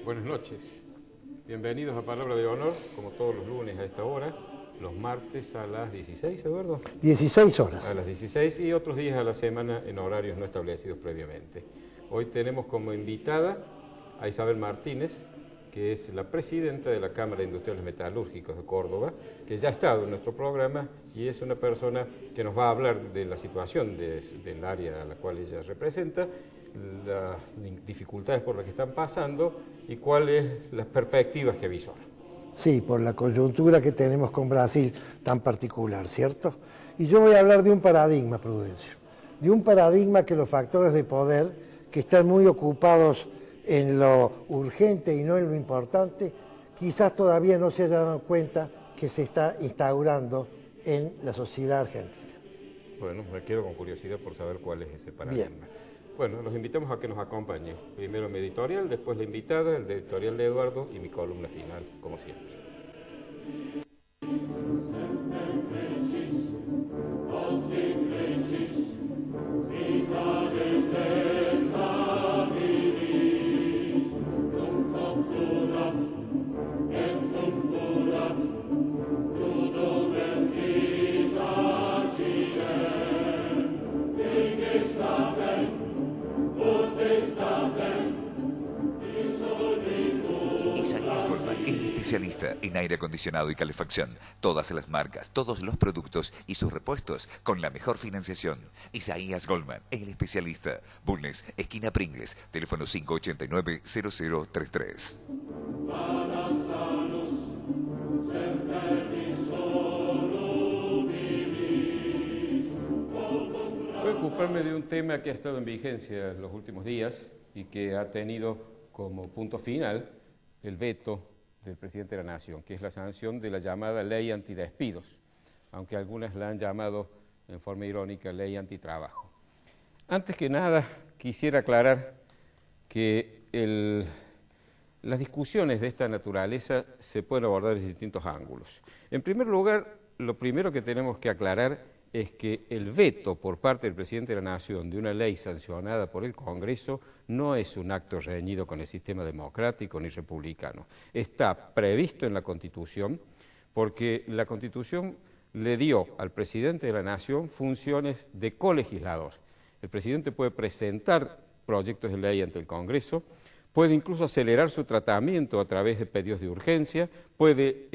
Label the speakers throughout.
Speaker 1: Buenas noches. Bienvenidos a Palabra de Honor, como todos los lunes a esta hora, los martes a las 16, Eduardo.
Speaker 2: 16 horas.
Speaker 1: A las 16 y otros días a la semana en horarios no establecidos previamente. Hoy tenemos como invitada a Isabel Martínez, que es la presidenta de la Cámara de Industriales Metalúrgicos de Córdoba, que ya ha estado en nuestro programa y es una persona que nos va a hablar de la situación del área a la cual ella representa, las dificultades por las que están pasando y cuáles las perspectivas que avisora.
Speaker 2: Sí, por la coyuntura que tenemos con Brasil tan particular, ¿cierto? Y yo voy a hablar de un paradigma, Prudencio, de un paradigma que los factores de poder, que están muy ocupados en lo urgente y no en lo importante, quizás todavía no se hayan dado cuenta que se está instaurando en la sociedad argentina.
Speaker 1: Bueno, me quedo con curiosidad por saber cuál es ese paradigma.
Speaker 2: Bien.
Speaker 1: Bueno, los invitamos a que nos acompañen. Primero mi editorial, después la invitada, el editorial de Eduardo y mi columna final, como siempre.
Speaker 3: Isaías Goldman, el especialista en aire acondicionado y calefacción. Todas las marcas, todos los productos y sus repuestos con la mejor financiación. Isaías Goldman, el especialista. Bulnes, esquina Pringles, teléfono 589-0033.
Speaker 1: Voy a ocuparme de un tema que ha estado en vigencia en los últimos días y que ha tenido como punto final el veto del presidente de la Nación, que es la sanción de la llamada ley antidespidos, aunque algunas la han llamado en forma irónica ley antitrabajo. Antes que nada, quisiera aclarar que las discusiones de esta naturaleza se pueden abordar desde distintos ángulos. En primer lugar, lo primero que tenemos que aclarar es que el veto por parte del presidente de la Nación de una ley sancionada por el Congreso no es un acto reñido con el sistema democrático ni republicano. Está previsto en la Constitución porque la Constitución le dio al presidente de la Nación funciones de colegislador. El presidente puede presentar proyectos de ley ante el Congreso, puede incluso acelerar su tratamiento a través de pedidos de urgencia, puede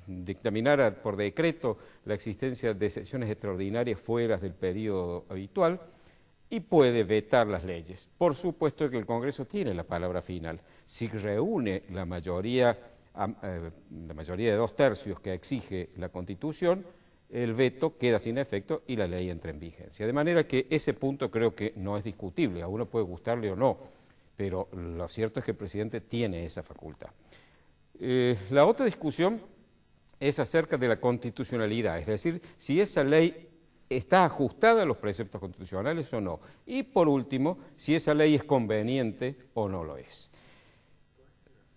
Speaker 1: dictaminar por decreto la existencia de sesiones extraordinarias fuera del periodo habitual y puede vetar las leyes. Por supuesto que el Congreso tiene la palabra final. Si reúne la mayoría de 2/3 que exige la Constitución, el veto queda sin efecto y la ley entra en vigencia. De manera que ese punto creo que no es discutible, a uno puede gustarle o no, pero lo cierto es que el presidente tiene esa facultad. La otra discusión es acerca de la constitucionalidad, es decir, si esa ley está ajustada a los preceptos constitucionales o no. Y por último, si esa ley es conveniente o no lo es.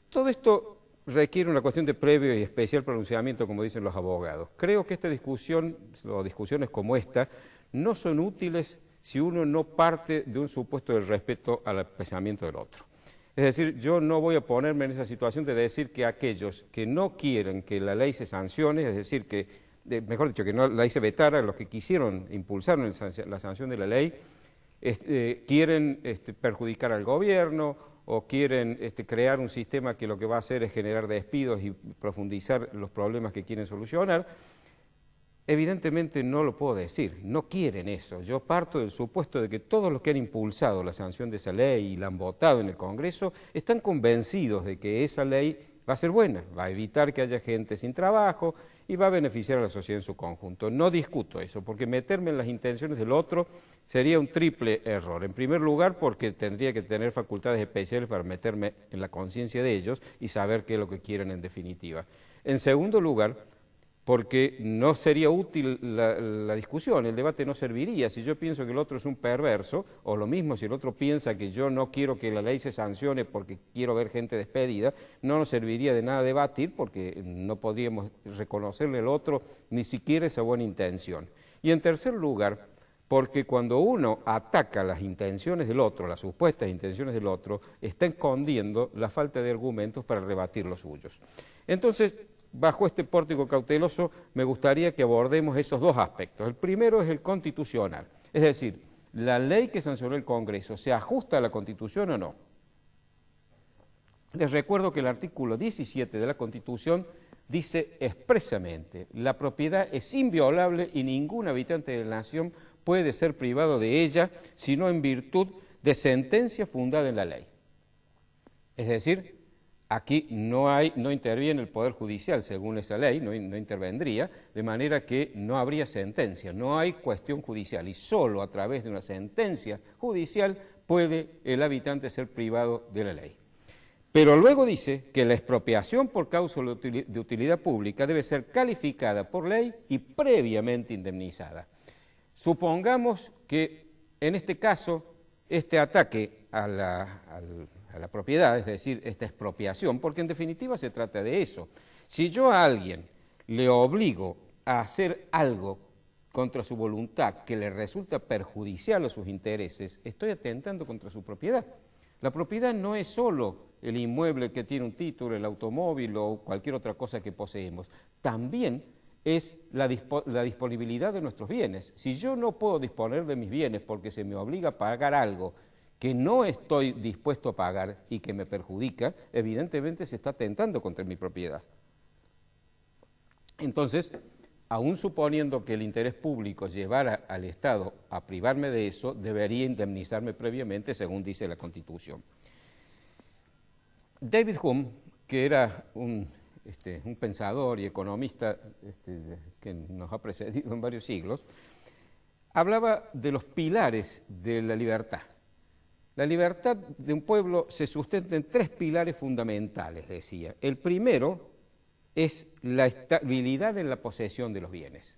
Speaker 1: Todo esto requiere una cuestión de previo y especial pronunciamiento, como dicen los abogados. Creo que esta discusión, o discusiones como esta, no son útiles si uno no parte de un supuesto de respeto al pensamiento del otro. Es decir, yo no voy a ponerme en esa situación de decir que aquellos que no quieren que la ley se sancione, es decir, mejor dicho, que no la ley se vetara, los que quisieron impulsar la sanción de la ley, quieren perjudicar al gobierno o quieren crear un sistema que lo que va a hacer es generar despidos y profundizar los problemas que quieren solucionar. Evidentemente no lo puedo decir, no quieren eso. Yo parto del supuesto de que todos los que han impulsado la sanción de esa ley y la han votado en el Congreso están convencidos de que esa ley va a ser buena, va a evitar que haya gente sin trabajo y va a beneficiar a la sociedad en su conjunto. No discuto eso, porque meterme en las intenciones del otro sería un triple error. En primer lugar, porque tendría que tener facultades especiales para meterme en la conciencia de ellos y saber qué es lo que quieren en definitiva. En segundo lugar, porque no sería útil la discusión, el debate no serviría. Si yo pienso que el otro es un perverso, o lo mismo si el otro piensa que yo no quiero que la ley se sancione porque quiero ver gente despedida, no nos serviría de nada debatir porque no podríamos reconocerle al otro ni siquiera esa buena intención. Y en tercer lugar, porque cuando uno ataca las intenciones del otro, las supuestas intenciones del otro, está escondiendo la falta de argumentos para rebatir los suyos. Entonces, bajo este pórtico cauteloso, me gustaría que abordemos esos dos aspectos. El primero es el constitucional, es decir, ¿la ley que sancionó el Congreso se ajusta a la Constitución o no? Les recuerdo que el artículo 17 de la Constitución dice expresamente: la propiedad es inviolable y ningún habitante de la nación puede ser privado de ella, sino en virtud de sentencia fundada en la ley. Es decir, aquí no interviene el Poder Judicial según esa ley, no intervendría, de manera que no habría sentencia, no hay cuestión judicial, y solo a través de una sentencia judicial puede el habitante ser privado de la ley. Pero luego dice que la expropiación por causa de utilidad pública debe ser calificada por ley y previamente indemnizada. Supongamos que en este caso este ataque a la propiedad, es decir, esta expropiación, porque en definitiva se trata de eso. Si yo a alguien le obligo a hacer algo contra su voluntad que le resulta perjudicial a sus intereses, estoy atentando contra su propiedad. La propiedad no es solo el inmueble que tiene un título, el automóvil o cualquier otra cosa que poseemos, también es la disponibilidad de nuestros bienes. Si yo no puedo disponer de mis bienes porque se me obliga a pagar algo que no estoy dispuesto a pagar y que me perjudica, evidentemente se está atentando contra mi propiedad. Entonces, aún suponiendo que el interés público llevara al Estado a privarme de eso, debería indemnizarme previamente, según dice la Constitución. David Hume, que era un pensador y economista que nos ha precedido en varios siglos, hablaba de los pilares de la libertad. La libertad de un pueblo se sustenta en tres pilares fundamentales, decía. El primero es la estabilidad en la posesión de los bienes,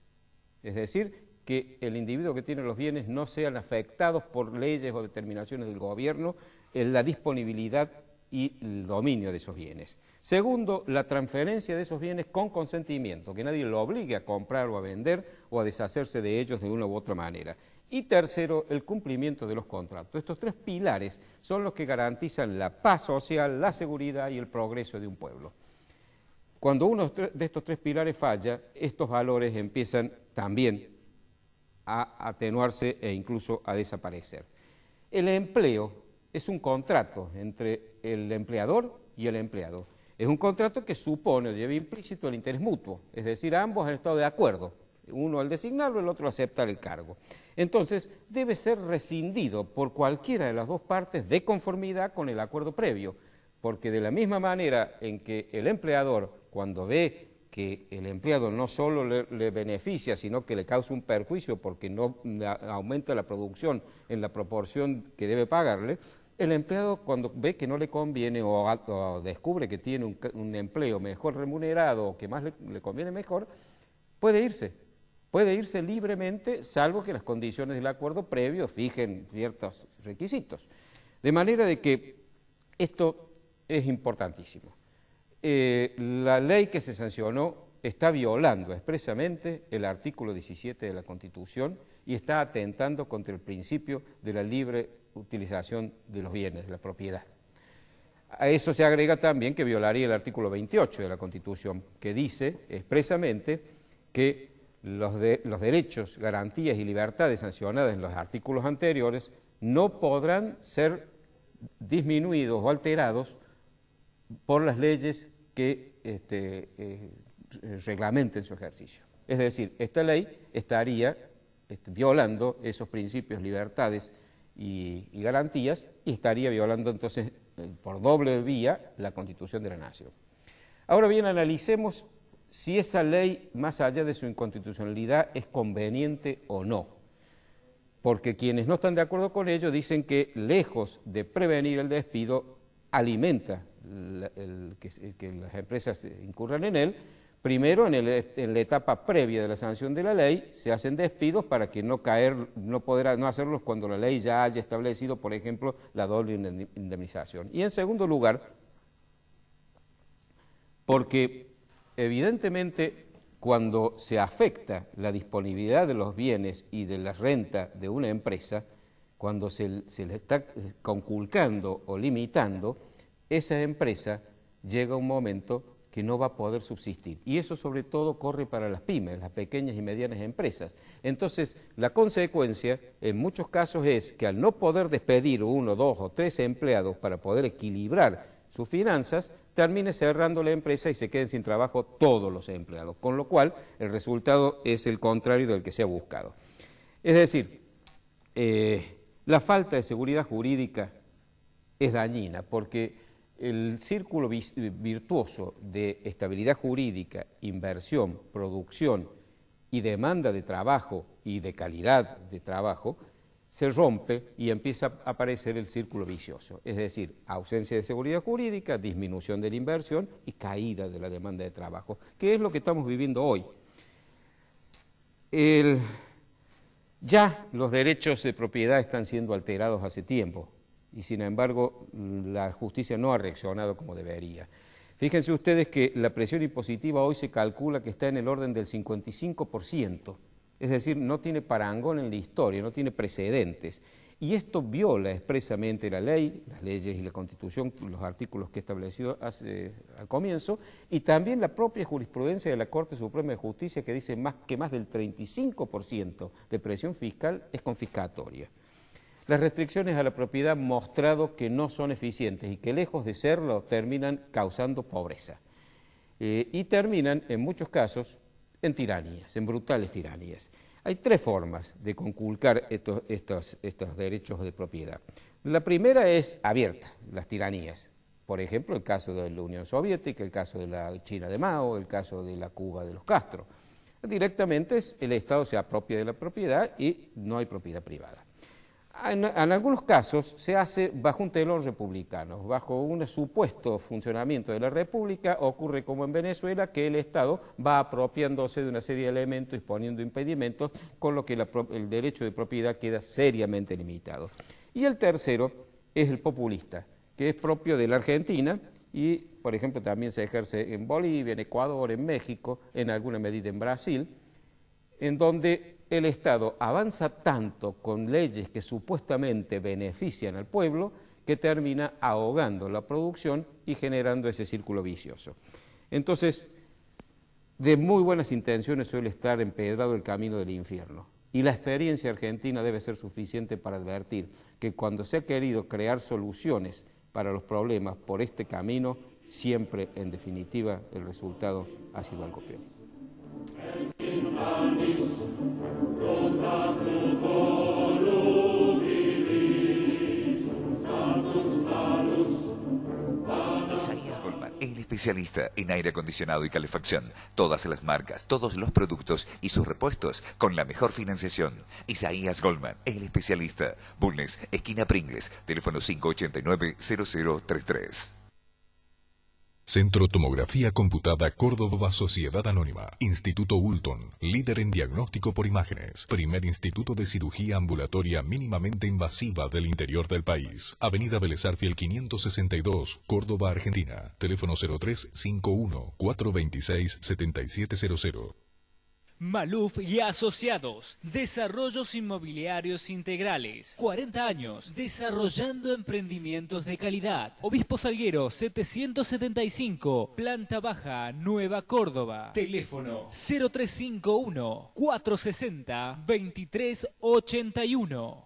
Speaker 1: es decir, que el individuo que tiene los bienes no sean afectados por leyes o determinaciones del gobierno en la disponibilidad y el dominio de esos bienes. Segundo, la transferencia de esos bienes con consentimiento, que nadie lo obligue a comprar o a vender o a deshacerse de ellos de una u otra manera. Y tercero, el cumplimiento de los contratos. Estos tres pilares son los que garantizan la paz social, la seguridad y el progreso de un pueblo. Cuando uno de estos tres pilares falla, estos valores empiezan también a atenuarse e incluso a desaparecer. El empleo es un contrato entre el empleador y el empleado. Es un contrato que supone o lleva implícito el interés mutuo, es decir, ambos han estado de acuerdo, uno al designarlo, el otro aceptar el cargo. Entonces, debe ser rescindido por cualquiera de las dos partes de conformidad con el acuerdo previo, porque de la misma manera en que el empleador, cuando ve que el empleado no solo le beneficia, sino que le causa un perjuicio porque no aumenta la producción en la proporción que debe pagarle, el empleado cuando ve que no le conviene o descubre que tiene un empleo mejor remunerado o que más le conviene mejor, puede irse libremente, salvo que las condiciones del acuerdo previo fijen ciertos requisitos. De manera de que esto es importantísimo. La ley que se sancionó está violando expresamente el artículo 17 de la Constitución y está atentando contra el principio de la libre utilización de los bienes, de la propiedad. A eso se agrega también que violaría el artículo 28 de la Constitución, que dice expresamente que los derechos, garantías y libertades sancionadas en los artículos anteriores no podrán ser disminuidos o alterados por las leyes que reglamenten su ejercicio. Es decir, esta ley estaría violando esos principios, libertades y garantías, y estaría violando entonces por doble vía la Constitución de la Nación. Ahora bien, analicemos si esa ley, más allá de su inconstitucionalidad, es conveniente o no, porque quienes no están de acuerdo con ello dicen que, lejos de prevenir el despido, alimenta que las empresas incurran en él. Primero, en la etapa previa de la sanción de la ley, se hacen despidos para que no hacerlos cuando la ley ya haya establecido, por ejemplo, la doble indemnización. Y en segundo lugar, porque evidentemente cuando se afecta la disponibilidad de los bienes y de la renta de una empresa, cuando se le está conculcando o limitando, esa empresa llega a un momento que no va a poder subsistir. Y eso sobre todo corre para las pymes, las pequeñas y medianas empresas. Entonces, la consecuencia en muchos casos es que al no poder despedir 1, 2 o 3 empleados para poder equilibrar sus finanzas, termine cerrando la empresa y se queden sin trabajo todos los empleados, con lo cual el resultado es el contrario del que se ha buscado. Es decir, la falta de seguridad jurídica es dañina porque el círculo virtuoso de estabilidad jurídica, inversión, producción y demanda de trabajo y de calidad de trabajo se rompe y empieza a aparecer el círculo vicioso, es decir, ausencia de seguridad jurídica, disminución de la inversión y caída de la demanda de trabajo, que es lo que estamos viviendo hoy. Ya los derechos de propiedad están siendo alterados hace tiempo y sin embargo la justicia no ha reaccionado como debería. Fíjense ustedes que la presión impositiva hoy se calcula que está en el orden del 55%, es decir, no tiene parangón en la historia, no tiene precedentes. Y esto viola expresamente la ley, las leyes y la Constitución, los artículos que estableció al comienzo, y también la propia jurisprudencia de la Corte Suprema de Justicia que dice que más del 35% de presión fiscal es confiscatoria. Las restricciones a la propiedad han mostrado que no son eficientes y que lejos de serlo terminan causando pobreza. Y terminan, en muchos casos, en tiranías, en brutales tiranías. Hay 3 formas de conculcar estos derechos de propiedad. La primera es abierta, las tiranías. Por ejemplo, el caso de la Unión Soviética, el caso de la China de Mao, el caso de la Cuba de los Castro. Directamente el Estado se apropia de la propiedad y no hay propiedad privada. En algunos casos se hace bajo un telón republicano, bajo un supuesto funcionamiento de la República. Ocurre como en Venezuela, que el Estado va apropiándose de una serie de elementos y poniendo impedimentos, con lo que el derecho de propiedad queda seriamente limitado. Y el tercero es el populista, que es propio de la Argentina y, por ejemplo, también se ejerce en Bolivia, en Ecuador, en México, en alguna medida en Brasil, en donde el Estado avanza tanto con leyes que supuestamente benefician al pueblo que termina ahogando la producción y generando ese círculo vicioso. Entonces, de muy buenas intenciones suele estar empedrado el camino del infierno. Y la experiencia argentina debe ser suficiente para advertir que cuando se ha querido crear soluciones para los problemas por este camino, siempre, en definitiva, el resultado ha sido algo peor.
Speaker 3: Isaías Goldman, el especialista en aire acondicionado y calefacción. Todas las marcas, todos los productos y sus repuestos con la mejor financiación. Isaías Goldman, el especialista. Bulnes, esquina Pringles, teléfono 589-0033.
Speaker 4: Centro Tomografía Computada Córdoba Sociedad Anónima. Instituto Ulton, líder en diagnóstico por imágenes. Primer instituto de cirugía ambulatoria mínimamente invasiva del interior del país. Avenida Vélez Arfiel 562, Córdoba, Argentina. Teléfono 0351-426-7700.
Speaker 5: Maluf y Asociados, Desarrollos Inmobiliarios Integrales, 40 años, desarrollando emprendimientos de calidad. Obispo Salguero 775, Planta Baja, Nueva Córdoba. Teléfono 0351-460-2381.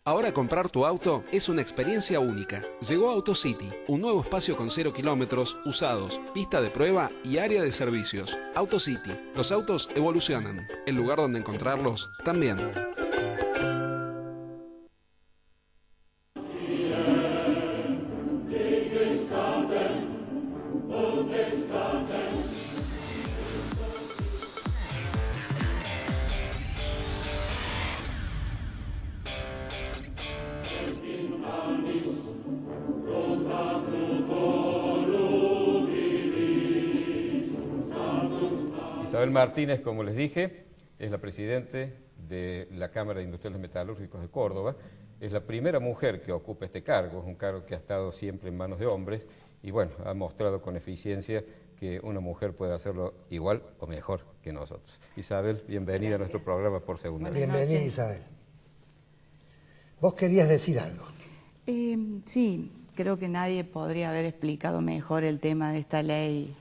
Speaker 6: Ahora comprar tu auto es una experiencia única. Llegó AutoCity, un nuevo espacio con 0 kilómetros, usados, pista de prueba y área de servicios. AutoCity, los autos evolucionan. El lugar donde encontrarlos también.
Speaker 1: Isabel Martínez, como les dije, es la presidente de la Cámara de Industriales Metalúrgicos de Córdoba. Es la primera mujer que ocupa este cargo, es un cargo que ha estado siempre en manos de hombres y bueno, ha mostrado con eficiencia que una mujer pueda hacerlo igual o mejor que nosotros. Isabel, bienvenida a nuestro programa por segunda vez.
Speaker 2: Bienvenida, Isabel. ¿Vos querías decir algo?
Speaker 7: Sí, creo que nadie podría haber explicado mejor el tema de esta ley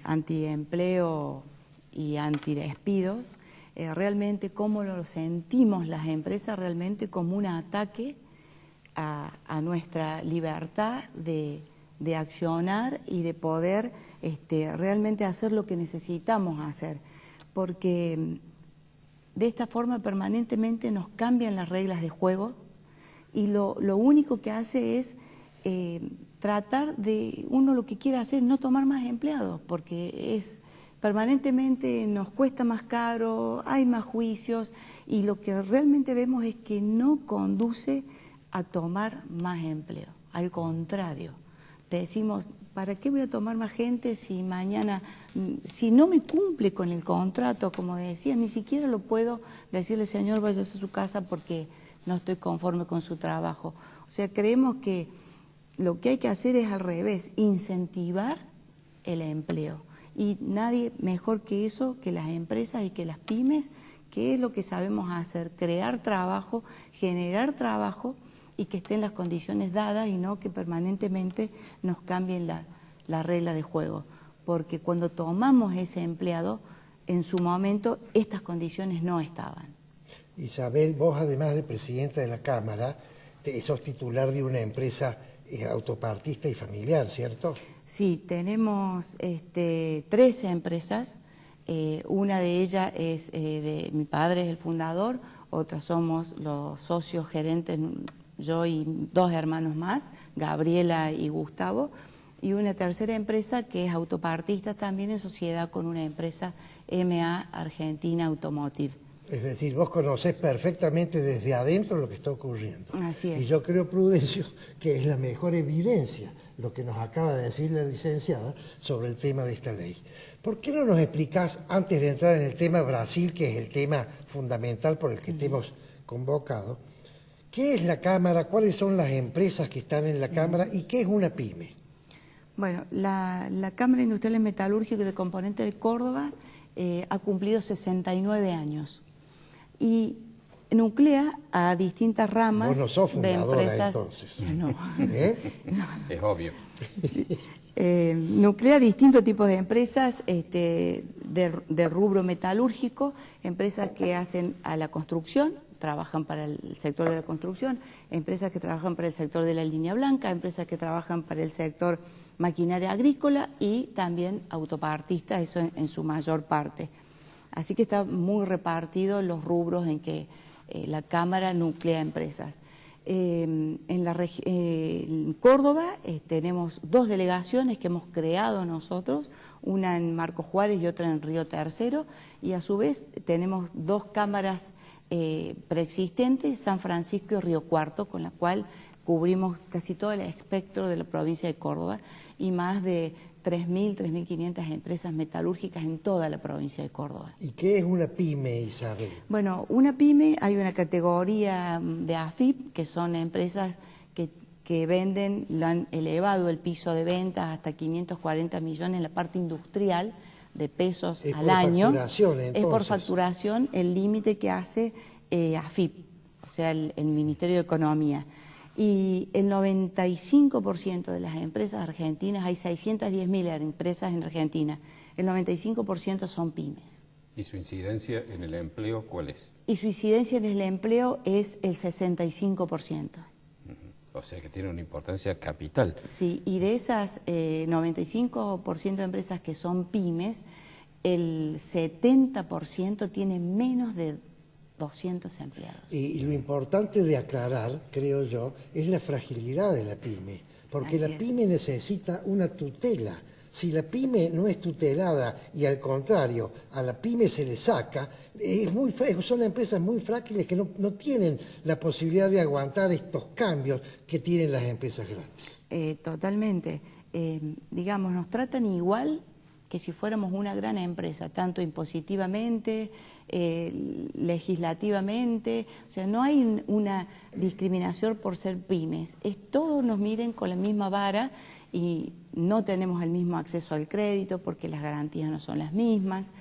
Speaker 7: antiempleo y antidespidos. Realmente cómo lo sentimos las empresas, realmente como un ataque a nuestra libertad de accionar y de poder realmente hacer lo que necesitamos hacer, porque de esta forma permanentemente nos cambian las reglas de juego y lo único que hace es tratar de, uno lo que quiere hacer es no tomar más empleados, porque permanentemente nos cuesta más caro, hay más juicios y lo que realmente vemos es que no conduce a tomar más empleo, al contrario. Decimos, ¿para qué voy a tomar más gente si mañana, si no me cumple con el contrato, como decía, ni siquiera lo puedo decirle, señor, váyase a su casa porque no estoy conforme con su trabajo? O sea, creemos que lo que hay que hacer es al revés, incentivar el empleo. Y nadie mejor que eso, que las empresas y que las pymes, que es lo que sabemos hacer, crear trabajo, generar trabajo, y que estén las condiciones dadas y no que permanentemente nos cambien la regla de juego. Porque cuando tomamos ese empleado, en su momento estas condiciones no estaban.
Speaker 2: Isabel, vos además de presidenta de la Cámara, sos titular de una empresa autopartista y familiar, ¿cierto?
Speaker 7: Sí, tenemos 13 empresas. Una de ellas es de mi padre, es el fundador, otra somos los socios gerentes, yo y 2 hermanos más, Gabriela y Gustavo, y una tercera empresa que es autopartista también en sociedad con una empresa MA Argentina Automotive.
Speaker 2: Es decir, vos conocés perfectamente desde adentro lo que está ocurriendo.
Speaker 7: Así es.
Speaker 2: Y yo creo, Prudencio, que es la mejor evidencia lo que nos acaba de decir la licenciada sobre el tema de esta ley. ¿Por qué no nos explicás, antes de entrar en el tema Brasil, que es el tema fundamental por el que te hemos convocado, qué es la Cámara, cuáles son las empresas que están en la Cámara y qué es una pyme?
Speaker 7: Bueno, la Cámara Industrial Metalúrgica de Componentes de Córdoba ha cumplido 69 años y nuclea a distintas ramas
Speaker 2: no sos
Speaker 7: de empresas.
Speaker 2: Entonces.
Speaker 7: No.
Speaker 1: Es obvio.
Speaker 7: Sí. Nuclea distintos tipos de empresas del rubro metalúrgico, empresas que hacen a la construcción, trabajan para el sector de la construcción, empresas que trabajan para el sector de la línea blanca, empresas que trabajan para el sector maquinaria agrícola y también autopartistas, eso en su mayor parte. Así que está muy repartido los rubros en que la Cámara nuclea empresas. En Córdoba tenemos 2 delegaciones que hemos creado nosotros, una en Marcos Juárez y otra en Río Tercero, y a su vez tenemos 2 cámaras preexistentes, San Francisco y Río Cuarto, con la cual cubrimos casi todo el espectro de la provincia de Córdoba y más de 3.000, 3.500 empresas metalúrgicas en toda la provincia de Córdoba.
Speaker 2: ¿Y qué es una pyme, Isabel?
Speaker 7: Bueno, una pyme, hay una categoría de AFIP, que son empresas que venden, lo han elevado el piso de ventas hasta 540 millones en la parte industrial de pesos al año. Es por facturación, entonces. Es por facturación el límite que hace AFIP, o sea, el Ministerio de Economía. Y el 95% de las empresas argentinas, hay 610.000 empresas en Argentina, el 95% son pymes.
Speaker 1: ¿Y su incidencia en el empleo cuál es?
Speaker 7: Y su incidencia en el empleo es el 65%.
Speaker 1: O sea que tiene una importancia capital.
Speaker 7: Sí, y de esas 95% de empresas que son pymes, el 70% tiene menos de 200 empleados.
Speaker 2: Y lo importante de aclarar, creo yo, es la fragilidad de la pyme, porque la pyme necesita una tutela. Si la pyme no es tutelada y al contrario, a la pyme se le saca, son empresas muy frágiles que no tienen la posibilidad de aguantar estos cambios que tienen las empresas grandes.
Speaker 7: Totalmente. Digamos, nos tratan igual que si fuéramos una gran empresa, tanto impositivamente, legislativamente, o sea, no hay una discriminación por ser pymes, todos nos miren con la misma vara y no tenemos el mismo acceso al crédito porque las garantías no son las mismas.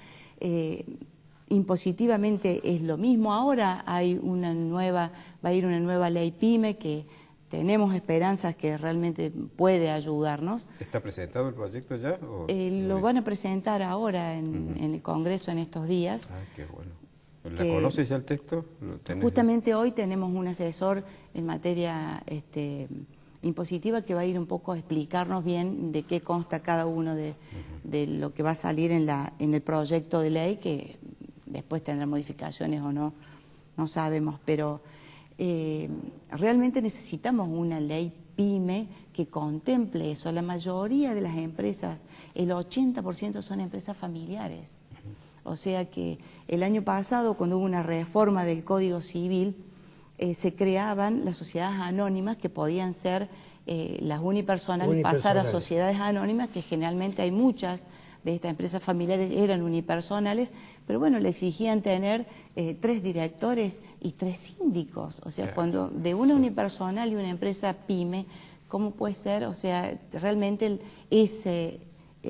Speaker 7: Impositivamente es lo mismo. Ahora va a ir una nueva ley PYME que tenemos esperanzas que realmente puede ayudarnos.
Speaker 1: ¿Está presentado el proyecto ya?
Speaker 7: Lo van a presentar ahora en el Congreso en estos días.
Speaker 1: Ah, qué bueno. ¿La conoces ya el texto?
Speaker 7: Justamente hoy tenemos un asesor en materia impositiva que va a ir un poco a explicarnos bien de qué consta cada uno de lo que va a salir en el proyecto de ley, que después tendrá modificaciones o no, no sabemos, pero realmente necesitamos una ley PYME que contemple eso. La mayoría de las empresas, el 80% son empresas familiares. O sea que el año pasado, cuando hubo una reforma del Código Civil, se creaban las sociedades anónimas que podían ser las unipersonales, pasar a sociedades anónimas, que generalmente hay muchas de estas empresas familiares eran unipersonales, pero bueno, le exigían tener 3 directores y 3 síndicos. O sea, cuando de una unipersonal y una empresa PYME, ¿cómo puede ser? O sea, realmente ese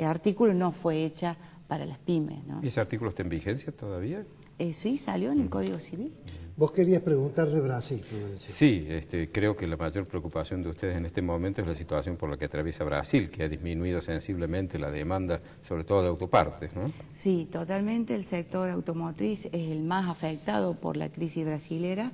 Speaker 7: artículo no fue hecha para las pymes, ¿no?
Speaker 1: ¿Y ese artículo está en vigencia todavía?
Speaker 7: Sí, salió en el Código Civil.
Speaker 2: Vos querías preguntar de Brasil, Prudencio.
Speaker 1: Sí, creo que la mayor preocupación de ustedes en este momento es la situación por la que atraviesa Brasil, que ha disminuido sensiblemente la demanda, sobre todo de autopartes, ¿no?
Speaker 7: Sí, totalmente. El sector automotriz es el más afectado por la crisis brasilera.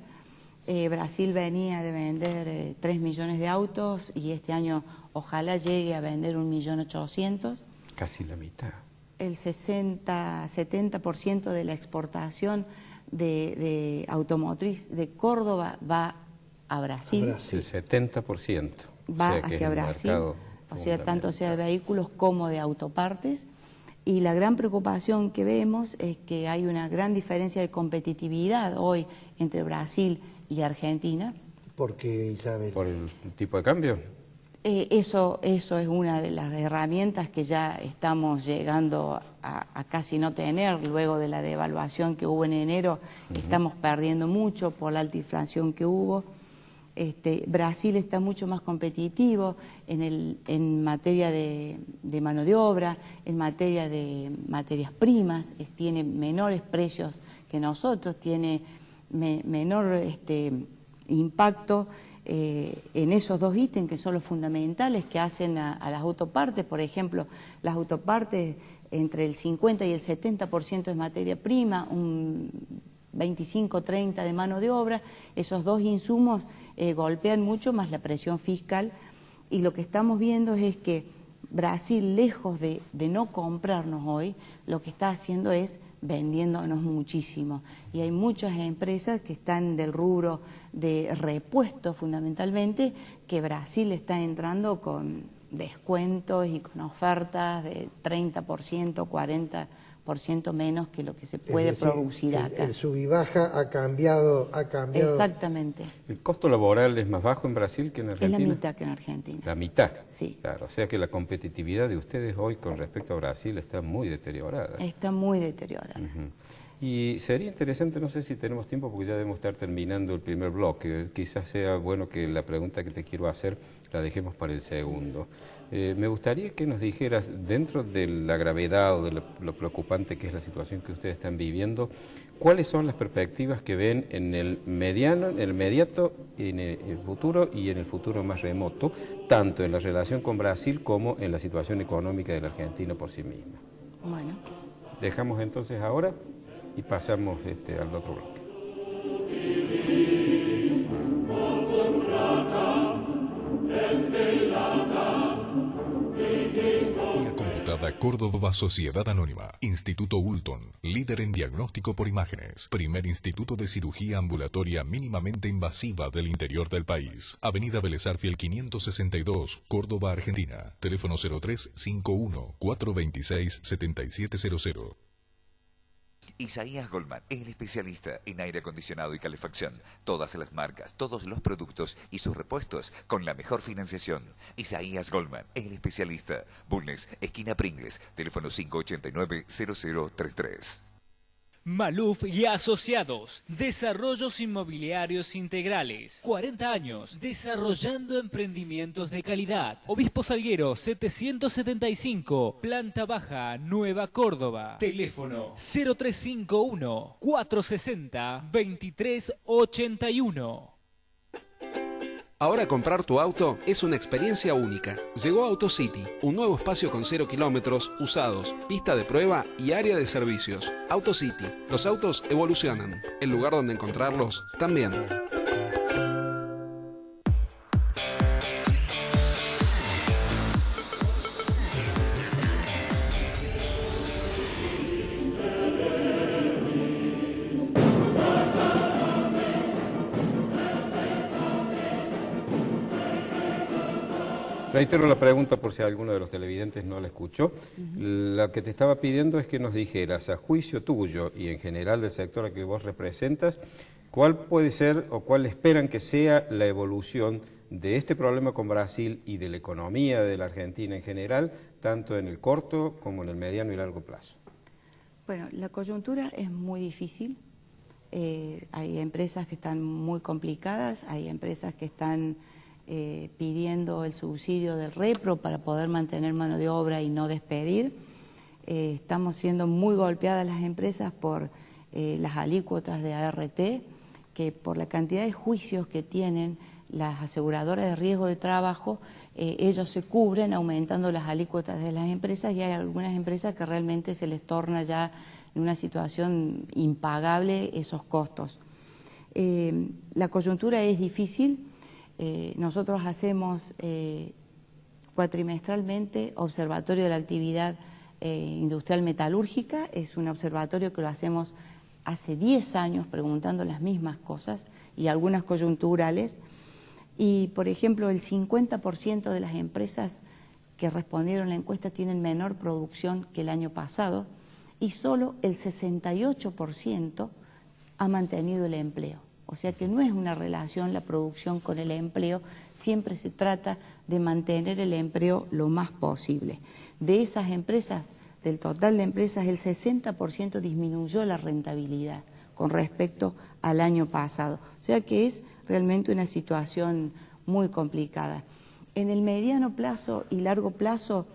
Speaker 7: Brasil venía de vender 3 millones de autos y este año ojalá llegue a vender 1.800.000.
Speaker 1: Casi la mitad.
Speaker 7: El 70% de la exportación de automotriz de Córdoba va a Brasil.
Speaker 1: El 70%.
Speaker 7: Va hacia Brasil, o sea, tanto sea de vehículos como de autopartes. Y la gran preocupación que vemos es que hay una gran diferencia de competitividad hoy entre Brasil y Argentina.
Speaker 2: ¿Por qué, Isabel?
Speaker 1: ¿Por el tipo de cambio?
Speaker 7: Eso es una de las herramientas que ya estamos llegando a casi no tener. Luego de la devaluación que hubo en enero, estamos perdiendo mucho por la alta inflación que hubo. Brasil está mucho más competitivo en materia de mano de obra, en materia de materias primas, tiene menores precios que nosotros, tiene menor impacto en esos 2 ítems que son los fundamentales que hacen a las autopartes. Por ejemplo, las autopartes entre el 50 y el 70% es materia prima, un 25-30 de mano de obra. Esos 2 insumos golpean mucho más la presión fiscal, y lo que estamos viendo es que Brasil, lejos de no comprarnos hoy, lo que está haciendo es vendiéndonos muchísimo. Y hay muchas empresas que están del rubro de repuestos fundamentalmente, que Brasil está entrando con descuentos y con ofertas de 30%, 40% menos que lo que se puede producir acá.
Speaker 2: El sub y baja ha cambiado.
Speaker 7: Exactamente.
Speaker 1: ¿El costo laboral es más bajo en Brasil que en Argentina?
Speaker 7: Es la mitad que en Argentina.
Speaker 1: ¿La mitad?
Speaker 7: Sí.
Speaker 1: Claro, o sea que la competitividad de ustedes hoy con respecto a Brasil está muy deteriorada.
Speaker 7: Está muy deteriorada.
Speaker 1: Y sería interesante, no sé si tenemos tiempo porque ya debemos estar terminando el primer bloque, quizás sea bueno que la pregunta que te quiero hacer la dejemos para el segundo. Me gustaría que nos dijeras, dentro de la gravedad o de lo preocupante que es la situación que ustedes están viviendo, ¿cuáles son las perspectivas que ven en el mediano, en el inmediato, en el futuro y en el futuro más remoto, tanto en la relación con Brasil como en la situación económica de la Argentina por sí misma?
Speaker 7: Bueno.
Speaker 1: Dejamos entonces ahora y pasamos al otro bloque.
Speaker 4: Vía computada Córdoba Sociedad Anónima. Instituto Ulton, líder en diagnóstico por imágenes. Primer instituto de cirugía ambulatoria mínimamente invasiva del interior del país. Avenida Vélez Arfiel 562, Córdoba, Argentina. Teléfono 0351 426 7700.
Speaker 3: Isaías Goldman, el especialista en aire acondicionado y calefacción. Todas las marcas, todos los productos y sus repuestos con la mejor financiación. Isaías Goldman, el especialista. Bulnes, esquina Pringles, teléfono 589-0033.
Speaker 5: Maluf y Asociados, Desarrollos Inmobiliarios Integrales, 40 años, desarrollando emprendimientos de calidad. Obispo Salguero, 775, Planta Baja, Nueva Córdoba. Teléfono 0351-460-2381.
Speaker 6: Ahora comprar tu auto es una experiencia única. Llegó AutoCity, un nuevo espacio con 0 kilómetros, usados, pista de prueba y área de servicios. AutoCity, los autos evolucionan. El lugar donde encontrarlos también.
Speaker 1: Reitero la pregunta por si alguno de los televidentes no la escuchó. Lo que te estaba pidiendo es que nos dijeras, a juicio tuyo y en general del sector al que vos representas, cuál puede ser o cuál esperan que sea la evolución de este problema con Brasil y de la economía de la Argentina en general, tanto en el corto como en el mediano y largo plazo.
Speaker 7: Bueno, la coyuntura es muy difícil. Hay empresas que están muy complicadas, hay empresas que están pidiendo el subsidio del repro para poder mantener mano de obra y no despedir. Estamos siendo muy golpeadas las empresas por las alícuotas de ART, que por la cantidad de juicios que tienen las aseguradoras de riesgo de trabajo, ellos se cubren aumentando las alícuotas de las empresas, y hay algunas empresas que realmente se les torna ya en una situación impagable esos costos. La coyuntura es difícil. Nosotros hacemos cuatrimestralmente observatorio de la actividad industrial metalúrgica. Es un observatorio que lo hacemos hace 10 años preguntando las mismas cosas y algunas coyunturales. Y, por ejemplo, el 50% de las empresas que respondieron a la encuesta tienen menor producción que el año pasado, y solo el 68% ha mantenido el empleo. O sea que no es una relación la producción con el empleo, siempre se trata de mantener el empleo lo más posible. De esas empresas, del total de empresas, el 60% disminuyó la rentabilidad con respecto al año pasado. O sea que es realmente una situación muy complicada. En el mediano plazo y largo plazo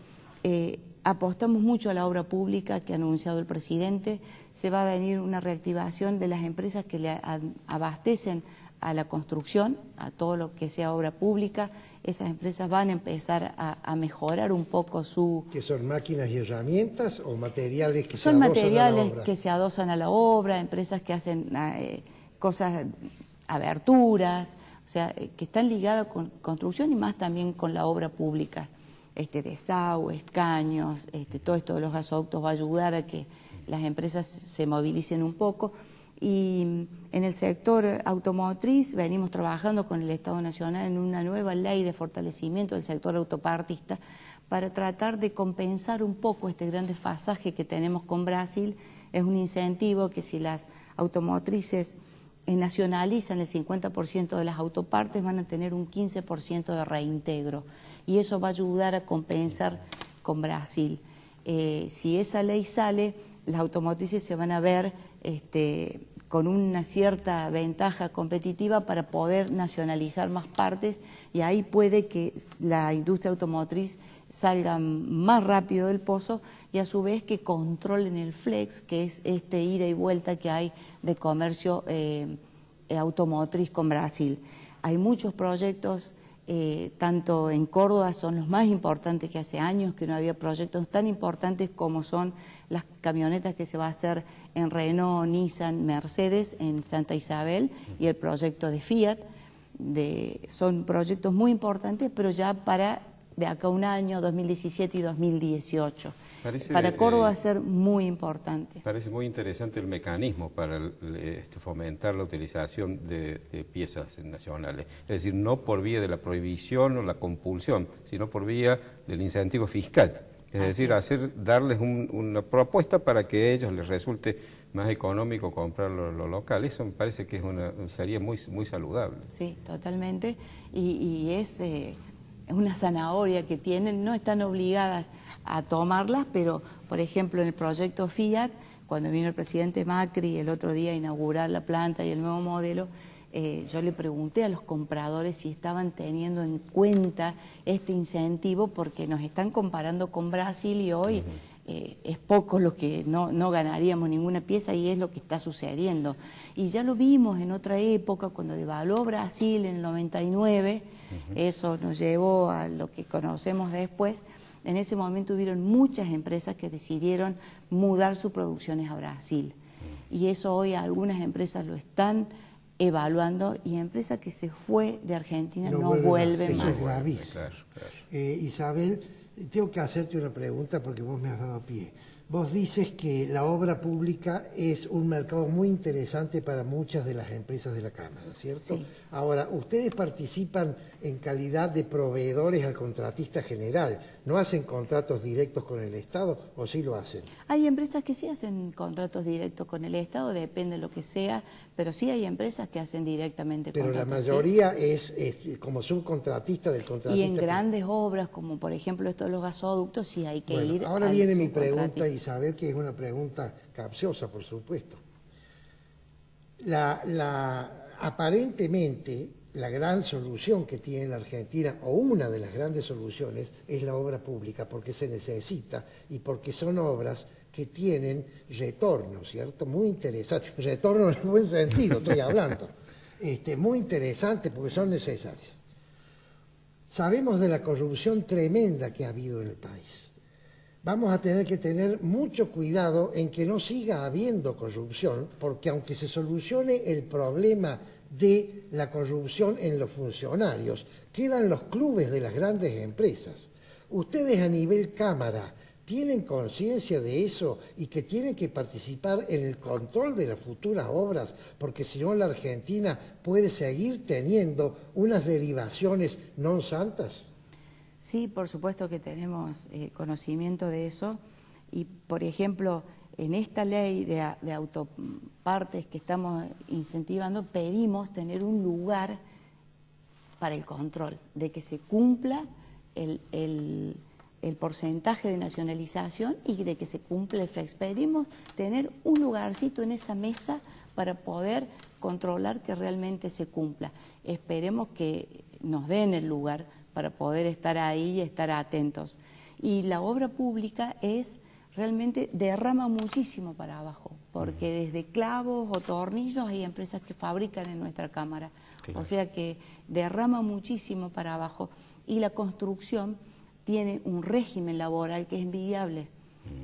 Speaker 7: apostamos mucho a la obra pública que ha anunciado el presidente. Se va a venir una reactivación de las empresas que le abastecen a la construcción, a todo lo que sea obra pública. Esas empresas van a empezar a mejorar un poco su...
Speaker 2: ¿Que son máquinas y herramientas o materiales que
Speaker 7: son materiales que se adosan a la obra, empresas que hacen cosas, aberturas, o sea, que están ligadas con construcción y más también con la obra pública. Desagües, caños, todo esto de los gasoductos va a ayudar a que las empresas se movilicen un poco. Y en el sector automotriz venimos trabajando con el Estado Nacional en una nueva ley de fortalecimiento del sector autopartista para tratar de compensar un poco este gran desfasaje que tenemos con Brasil. Es un incentivo que si las automotrices nacionalizan el 50% de las autopartes, van a tener un 15% de reintegro, y eso va a ayudar a compensar con Brasil. Si esa ley sale, las automotrices se van a ver con una cierta ventaja competitiva para poder nacionalizar más partes, y ahí puede que la industria automotriz salga más rápido del pozo, y a su vez que controlen el flex, que es ida y vuelta que hay de comercio automotriz con Brasil. Hay muchos proyectos, tanto en Córdoba, son los más importantes, que hace años que no había proyectos tan importantes como son las camionetas que se va a hacer en Renault, Nissan, Mercedes, en Santa Isabel, y el proyecto de Fiat. Son proyectos muy importantes, pero ya para de acá un año, 2017 y 2018. Para Córdoba va a ser muy importante.
Speaker 1: Parece muy interesante el mecanismo para fomentar la utilización de piezas nacionales. Es decir, no por vía de la prohibición o la compulsión, sino por vía del incentivo fiscal. Es decir, darles una propuesta para que a ellos les resulte más económico comprar lo local. Eso me parece que sería muy saludable.
Speaker 7: Sí, totalmente. Y es una zanahoria que tienen, no están obligadas a tomarlas, pero por ejemplo en el proyecto Fiat, cuando vino el presidente Macri el otro día a inaugurar la planta y el nuevo modelo, yo le pregunté a los compradores si estaban teniendo en cuenta este incentivo, porque nos están comparando con Brasil y hoy es poco lo que no ganaríamos ninguna pieza, y es lo que está sucediendo. Y ya lo vimos en otra época, cuando devaluó Brasil en el 99, eso nos llevó a lo que conocemos después. En ese momento hubieron muchas empresas que decidieron mudar sus producciones a Brasil. Y eso hoy algunas empresas lo están evaluando, y empresas que se fue de Argentina no vuelven más.
Speaker 2: Eso es gravísimo.
Speaker 1: Claro.
Speaker 2: Isabel, tengo que hacerte una pregunta porque vos me has dado pie. Vos dices que la obra pública es un mercado muy interesante para muchas de las empresas de la Cámara, ¿cierto?
Speaker 7: Sí.
Speaker 2: Ahora, ustedes participan en calidad de proveedores al contratista general. ¿No hacen contratos directos con el Estado o sí lo hacen?
Speaker 7: Hay empresas que sí hacen contratos directos con el Estado, depende de lo que sea, pero sí hay empresas que hacen directamente
Speaker 2: pero
Speaker 7: contratos.
Speaker 2: Pero la mayoría es como subcontratista del contratista.
Speaker 7: Y en grandes obras, como por ejemplo esto de los gasoductos, sí hay que ir.
Speaker 2: Ahora viene mi pregunta, Isabel, que es una pregunta capciosa, por supuesto. Aparentemente, la gran solución que tiene la Argentina, o una de las grandes soluciones, es la obra pública, porque se necesita y porque son obras que tienen retorno, ¿cierto? Muy interesante. Retorno en el buen sentido, estoy hablando. Muy interesante porque son necesarias. Sabemos de la corrupción tremenda que ha habido en el país. Vamos a tener que tener mucho cuidado en que no siga habiendo corrupción, porque aunque se solucione el problema de la corrupción en los funcionarios, quedan los clubes de las grandes empresas. Ustedes a nivel Cámara tienen conciencia de eso y que tienen que participar en el control de las futuras obras, porque si no la Argentina puede seguir teniendo unas derivaciones non santas.
Speaker 7: Sí, por supuesto que tenemos conocimiento de eso, y por ejemplo, en esta ley de autopartes que estamos incentivando, pedimos tener un lugar para el control, de que se cumpla el porcentaje de nacionalización y de que se cumpla el flex. Pedimos tener un lugarcito en esa mesa para poder controlar que realmente se cumpla. Esperemos que nos den el lugar para poder estar ahí y estar atentos. Y la obra pública realmente derrama muchísimo para abajo, porque desde clavos o tornillos hay empresas que fabrican en nuestra Cámara. Claro. O sea que derrama muchísimo para abajo. Y la construcción tiene un régimen laboral que es envidiable,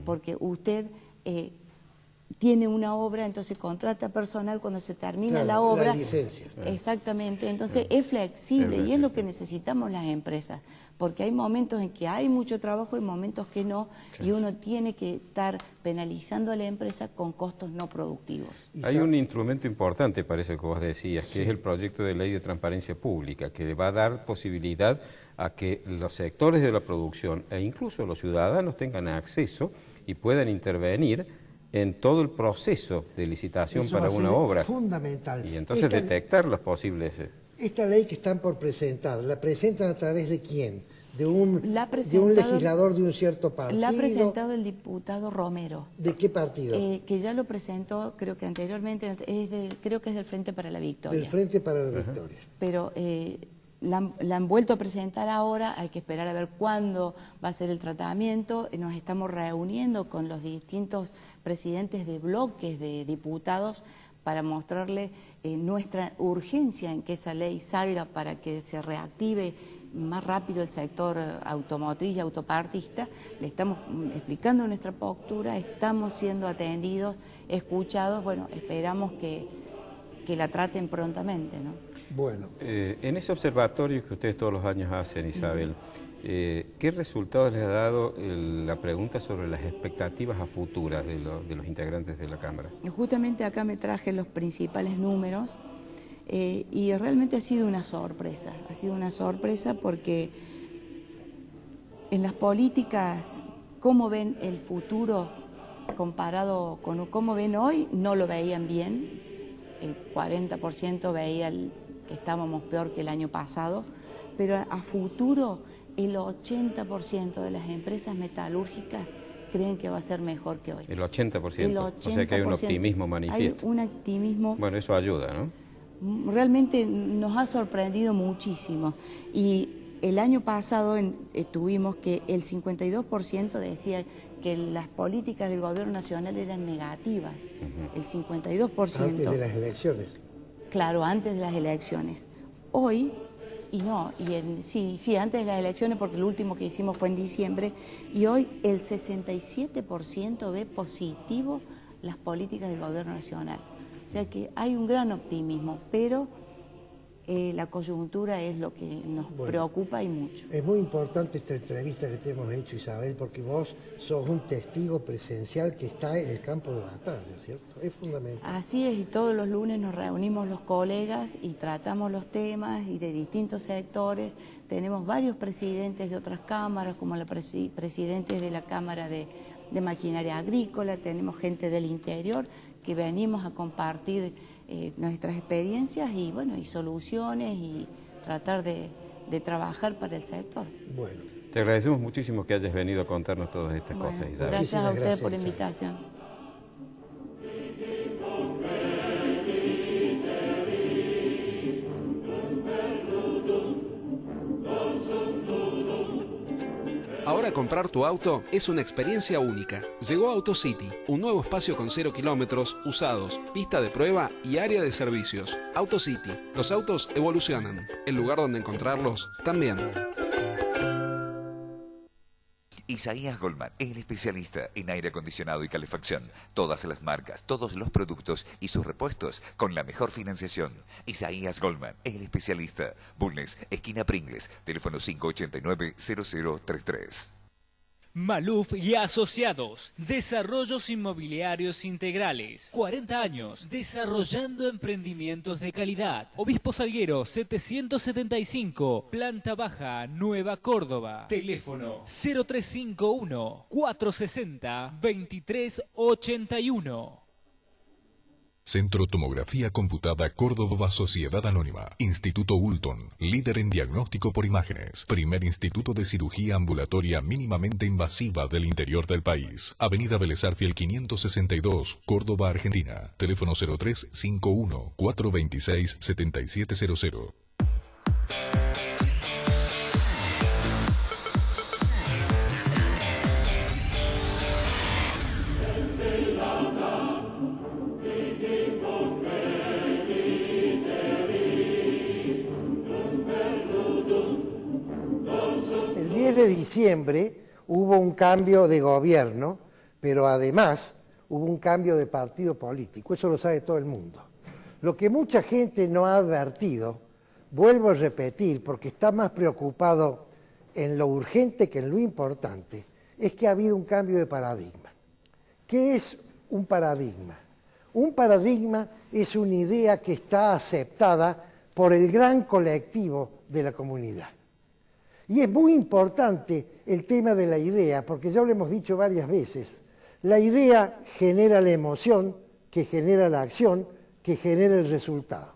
Speaker 7: porque usted tiene una obra, entonces contrata personal cuando se termina la obra.
Speaker 2: La licencia.
Speaker 7: Exactamente, entonces es flexible y es lo que necesitamos las empresas, porque hay momentos en que hay mucho trabajo y momentos que no, y uno tiene que estar penalizando a la empresa con costos no productivos.
Speaker 1: Hay un instrumento importante, parece que vos decías, que es el proyecto de ley de transparencia pública, que va a dar posibilidad a que los sectores de la producción e incluso los ciudadanos tengan acceso y puedan intervenir en todo el proceso de licitación para una obra.
Speaker 2: Fundamental.
Speaker 1: Y entonces detectar los posibles...
Speaker 2: Esta ley que están por presentar, ¿la presentan a través de quién? ¿De un legislador de un cierto partido?
Speaker 7: La ha presentado el diputado Romero.
Speaker 2: ¿De qué partido?
Speaker 7: Que ya lo presentó, creo que anteriormente, creo que es del Frente para la Victoria.
Speaker 2: Del Frente para la Victoria.
Speaker 7: Pero la han vuelto a presentar ahora, hay que esperar a ver cuándo va a ser el tratamiento. Nos estamos reuniendo con los distintos presidentes de bloques de diputados para mostrarle nuestra urgencia en que esa ley salga para que se reactive más rápido el sector automotriz y autopartista. Le estamos explicando nuestra postura, estamos siendo atendidos, escuchados. Bueno, esperamos que la traten prontamente, ¿no?
Speaker 2: Bueno.
Speaker 1: En ese observatorio que ustedes todos los años hacen, Isabel, ¿qué resultados les ha dado la pregunta sobre las expectativas a futuras de los integrantes de la Cámara?
Speaker 7: Justamente acá me traje los principales números y realmente ha sido una sorpresa porque en las políticas, cómo ven el futuro comparado con cómo ven hoy, no lo veían bien. El 40% veía que estábamos peor que el año pasado, pero a futuro el 80% de las empresas metalúrgicas creen que va a ser mejor que hoy.
Speaker 1: El 80%.
Speaker 7: El 80%.
Speaker 1: O sea que hay un optimismo manifiesto.
Speaker 7: Hay un optimismo.
Speaker 1: Bueno, eso ayuda, ¿no?
Speaker 7: Realmente nos ha sorprendido muchísimo. Y el año pasado tuvimos que el 52% decía que las políticas del gobierno nacional eran negativas. El 52%.
Speaker 2: Antes de las elecciones.
Speaker 7: Claro, antes de las elecciones. Hoy, sí, antes de las elecciones, porque el último que hicimos fue en diciembre, y hoy el 67% ve positivo las políticas del gobierno nacional. O sea que hay un gran optimismo, pero la coyuntura es lo que nos preocupa y mucho.
Speaker 2: Es muy importante esta entrevista que te hemos hecho, Isabel, porque vos sos un testigo presencial que está en el campo de batalla, ¿cierto? Es fundamental.
Speaker 7: Así es, y todos los lunes nos reunimos los colegas y tratamos los temas y de distintos sectores. Tenemos varios presidentes de otras cámaras, como los presidentes de la Cámara de Maquinaria Agrícola, tenemos gente del interior que venimos a compartir nuestras experiencias y soluciones y tratar de trabajar para el sector.
Speaker 2: Bueno.
Speaker 1: Te agradecemos muchísimo que hayas venido a contarnos todas estas cosas, Isabel.
Speaker 7: Gracias a ustedes por la invitación.
Speaker 6: Ahora comprar tu auto es una experiencia única. Llegó AutoCity, un nuevo espacio con 0 kilómetros, usados, pista de prueba y área de servicios. AutoCity, los autos evolucionan. El lugar donde encontrarlos también.
Speaker 3: Isaías Goldman, el especialista en aire acondicionado y calefacción. Todas las marcas, todos los productos y sus repuestos con la mejor financiación. Isaías Goldman, el especialista. Bulnes, esquina Pringles, teléfono 589-0033.
Speaker 5: Maluf y Asociados, Desarrollos Inmobiliarios Integrales, 40 años, desarrollando emprendimientos de calidad. Obispo Salguero 775, Planta Baja, Nueva Córdoba. Teléfono 0351-460-2381.
Speaker 4: Centro Tomografía Computada Córdoba Sociedad Anónima. Instituto Ulton, líder en diagnóstico por imágenes. Primer instituto de cirugía ambulatoria mínimamente invasiva del interior del país. Avenida Vélez Arfiel 562, Córdoba, Argentina. Teléfono 0351-426-7700.
Speaker 2: El 10 de diciembre hubo un cambio de gobierno, pero además hubo un cambio de partido político. Eso lo sabe todo el mundo. Lo que mucha gente no ha advertido, vuelvo a repetir, porque está más preocupado en lo urgente que en lo importante, es que ha habido un cambio de paradigma. ¿Qué es un paradigma? Un paradigma es una idea que está aceptada por el gran colectivo de la comunidad. Y es muy importante el tema de la idea, porque ya lo hemos dicho varias veces. La idea genera la emoción, que genera la acción, que genera el resultado.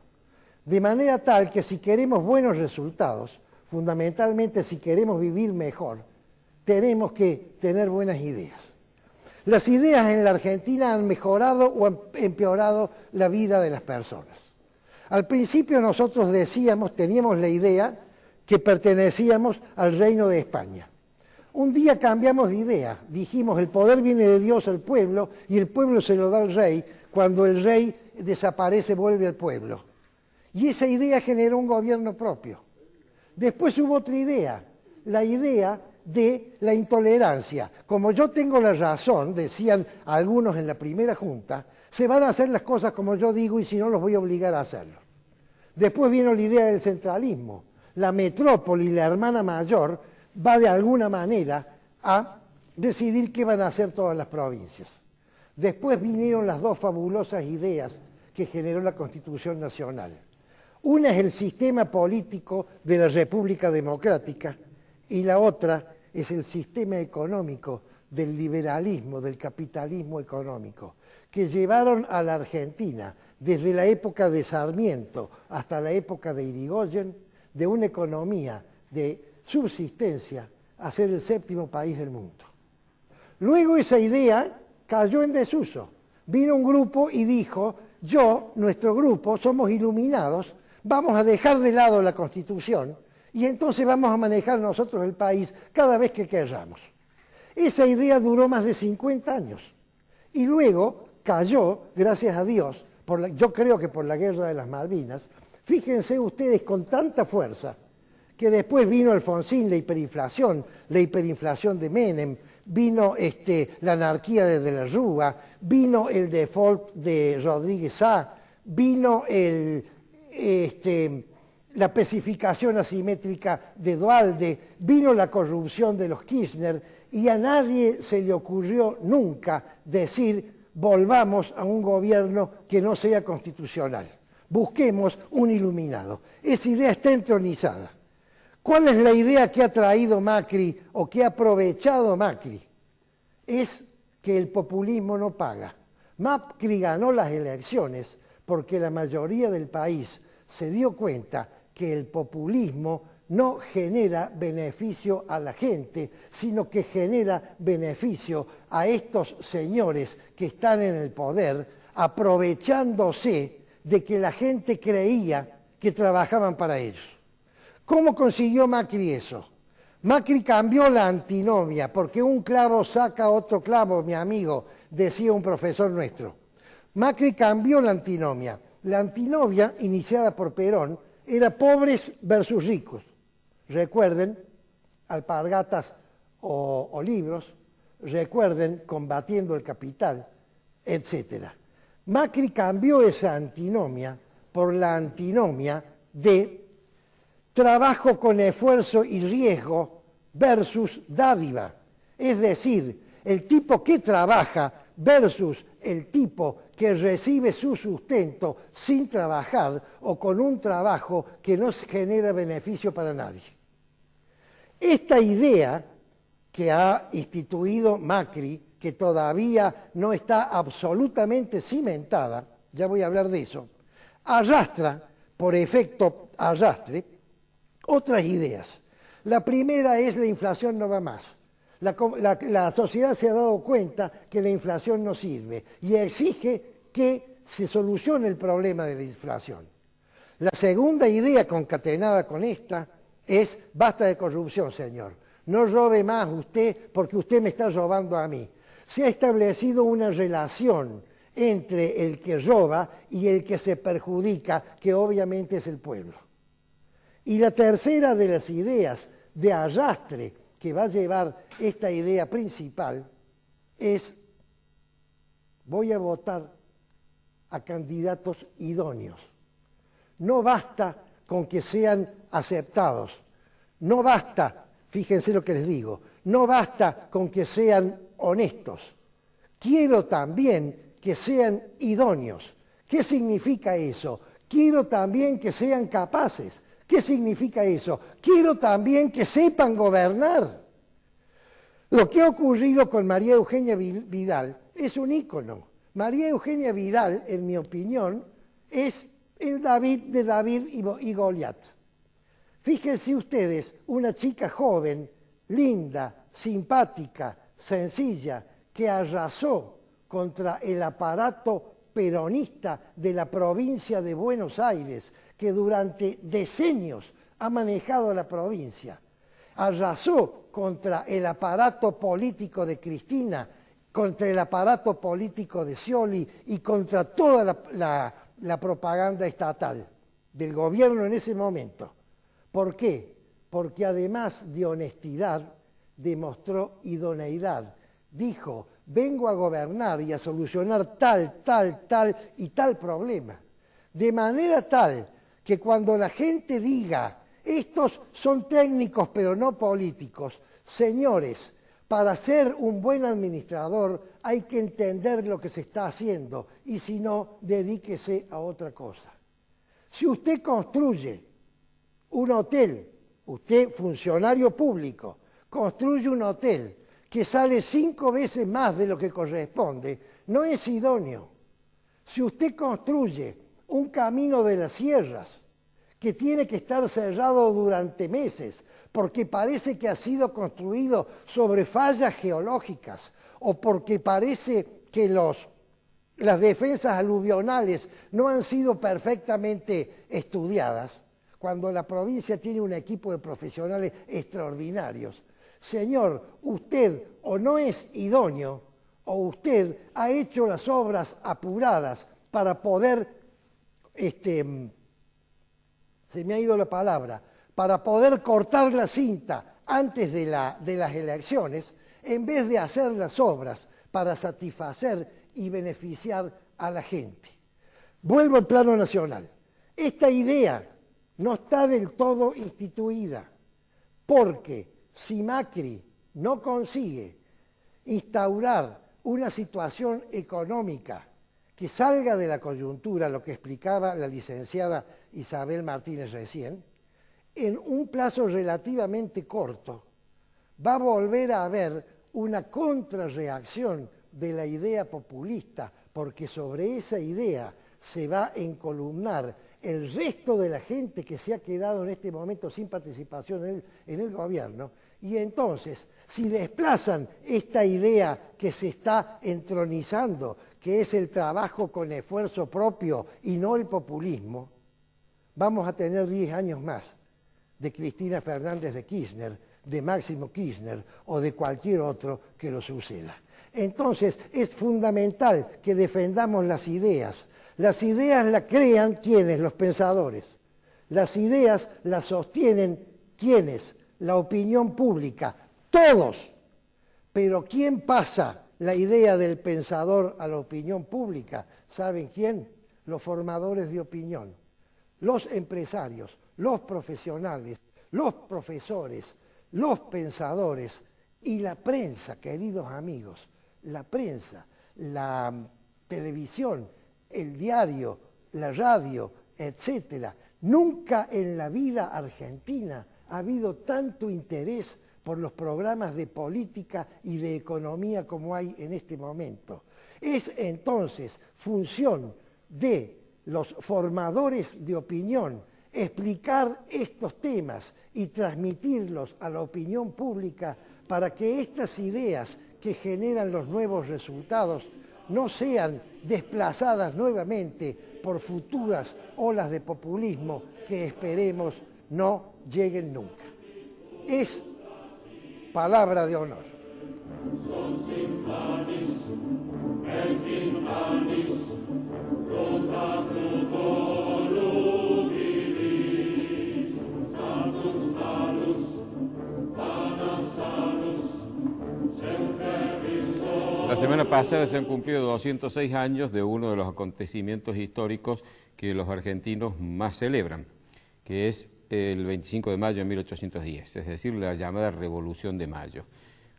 Speaker 2: De manera tal que si queremos buenos resultados, fundamentalmente si queremos vivir mejor, tenemos que tener buenas ideas. Las ideas en la Argentina han mejorado o han empeorado la vida de las personas. Al principio nosotros teníamos la idea que pertenecíamos al Reino de España. Un día cambiamos de idea, dijimos el poder viene de Dios al pueblo y el pueblo se lo da al rey, cuando el rey desaparece vuelve al pueblo. Y esa idea generó un gobierno propio. Después hubo otra idea, la idea de la intolerancia. Como yo tengo la razón, decían algunos en la primera junta, se van a hacer las cosas como yo digo y si no los voy a obligar a hacerlo. Después vino la idea del centralismo. La metrópoli, la hermana mayor, va de alguna manera a decidir qué van a hacer todas las provincias. Después vinieron las dos fabulosas ideas que generó la Constitución Nacional. Una es el sistema político de la República Democrática y la otra es el sistema económico del liberalismo, del capitalismo económico, que llevaron a la Argentina, desde la época de Sarmiento hasta la época de Irigoyen, de una economía de subsistencia a ser el 7º país del mundo. Luego esa idea cayó en desuso. Vino un grupo y dijo, nuestro grupo, somos iluminados, vamos a dejar de lado la Constitución y entonces vamos a manejar nosotros el país cada vez que queramos. Esa idea duró más de 50 años y luego cayó, gracias a Dios, yo creo que por la guerra de las Malvinas. Fíjense ustedes con tanta fuerza que después vino Alfonsín, la hiperinflación de Menem, vino la anarquía de la Rúa, vino el default de Rodríguez Sá, vino la especificación asimétrica de Duhalde, vino la corrupción de los Kirchner, y a nadie se le ocurrió nunca decir volvamos a un gobierno que no sea constitucional, busquemos un iluminado. Esa idea está entronizada. ¿Cuál es la idea que ha traído Macri o que ha aprovechado Macri? Es que el populismo no paga. Macri ganó las elecciones porque la mayoría del país se dio cuenta que el populismo no genera beneficio a la gente, sino que genera beneficio a estos señores que están en el poder, aprovechándose de que la gente creía que trabajaban para ellos. ¿Cómo consiguió Macri eso? Macri cambió la antinomia, porque un clavo saca otro clavo, mi amigo, decía un profesor nuestro. Macri cambió la antinomia. La antinomia, iniciada por Perón, era pobres versus ricos. Recuerden, alpargatas o libros, recuerden, combatiendo el capital, etc. Macri cambió esa antinomia por la antinomia de trabajo con esfuerzo y riesgo versus dádiva. Es decir, el tipo que trabaja versus el tipo que recibe su sustento sin trabajar o con un trabajo que no genera beneficio para nadie. Esta idea que ha instituido Macri, que todavía no está absolutamente cimentada, ya voy a hablar de eso, arrastra, por efecto arrastre, otras ideas. La primera es la inflación no va más. La sociedad se ha dado cuenta que la inflación no sirve y exige que se solucione el problema de la inflación. La segunda idea concatenada con esta es basta de corrupción, señor. No robe más usted porque usted me está robando a mí. Se ha establecido una relación entre el que roba y el que se perjudica, que obviamente es el pueblo. Y la tercera de las ideas de arrastre que va a llevar esta idea principal es: voy a votar a candidatos idóneos. No basta con que sean aceptados, no basta, fíjense lo que les digo, no basta con que sean honestos, quiero también que sean idóneos. ¿Qué significa eso? Quiero también que sean capaces. ¿Qué significa eso? Quiero también que sepan gobernar. Lo que ha ocurrido con María Eugenia Vidal es un ícono. María Eugenia Vidal, en mi opinión, es el David de David y Goliat. Fíjense ustedes, una chica joven, linda, simpática, sencilla, que arrasó contra el aparato peronista de la provincia de Buenos Aires, que durante decenios ha manejado la provincia. Arrasó contra el aparato político de Cristina, contra el aparato político de Scioli y contra toda la propaganda estatal del gobierno en ese momento. ¿Por qué? Porque además de honestidad, demostró idoneidad. Dijo: vengo a gobernar y a solucionar tal y tal problema. De manera tal que cuando la gente diga, estos son técnicos pero no políticos, señores, para ser un buen administrador hay que entender lo que se está haciendo y si no, dedíquese a otra cosa. Si usted construye un hotel, usted funcionario público, construye un hotel que sale 5 veces más de lo que corresponde, no es idóneo. Si usted construye un camino de las sierras que tiene que estar cerrado durante meses porque parece que ha sido construido sobre fallas geológicas o porque parece que las defensas aluvionales no han sido perfectamente estudiadas, cuando la provincia tiene un equipo de profesionales extraordinarios. Señor, usted o no es idóneo o usted ha hecho las obras apuradas para poder, se me ha ido la palabra, para poder cortar la cinta antes de las elecciones, en vez de hacer las obras para satisfacer y beneficiar a la gente. Vuelvo al plano nacional. Esta idea no está del todo instituida, porque si Macri no consigue instaurar una situación económica que salga de la coyuntura, lo que explicaba la licenciada Isabel Martínez recién, en un plazo relativamente corto, va a volver a haber una contrarreacción de la idea populista, porque sobre esa idea se va a encolumnar el resto de la gente que se ha quedado en este momento sin participación en el gobierno, y entonces, si desplazan esta idea que se está entronizando, que es el trabajo con esfuerzo propio y no el populismo, vamos a tener 10 años más de Cristina Fernández de Kirchner, de Máximo Kirchner o de cualquier otro que lo suceda. Entonces, es fundamental que defendamos las ideas. Las ideas las crean ¿quiénes? Los pensadores. Las ideas las sostienen ¿quiénes? La opinión pública. Todos. Pero ¿quién pasa la idea del pensador a la opinión pública? ¿Saben quién? Los formadores de opinión. Los empresarios, los profesionales, los profesores, los pensadores y la prensa, queridos amigos. La prensa, la televisión, el diario, la radio, etcétera. Nunca en la vida argentina ha habido tanto interés por los programas de política y de economía como hay en este momento. Es entonces función de los formadores de opinión explicar estos temas y transmitirlos a la opinión pública para que estas ideas que generan los nuevos resultados no sean desplazadas nuevamente por futuras olas de populismo que esperemos no lleguen nunca. Es palabra de honor.
Speaker 1: La semana pasada se han cumplido 206 años de uno de los acontecimientos históricos que los argentinos más celebran, que es el 25 de mayo de 1810, es decir, la llamada Revolución de Mayo.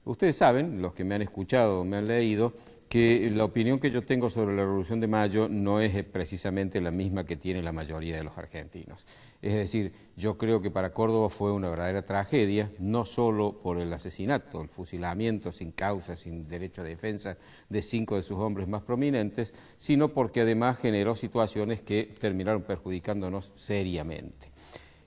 Speaker 1: Ustedes saben, los que me han escuchado o me han leído, que la opinión que yo tengo sobre la Revolución de Mayo no es precisamente la misma que tiene la mayoría de los argentinos. Es decir, yo creo que para Córdoba fue una verdadera tragedia, no solo por el asesinato, el fusilamiento sin causa, sin derecho a defensa de 5 de sus hombres más prominentes, sino porque además generó situaciones que terminaron perjudicándonos seriamente.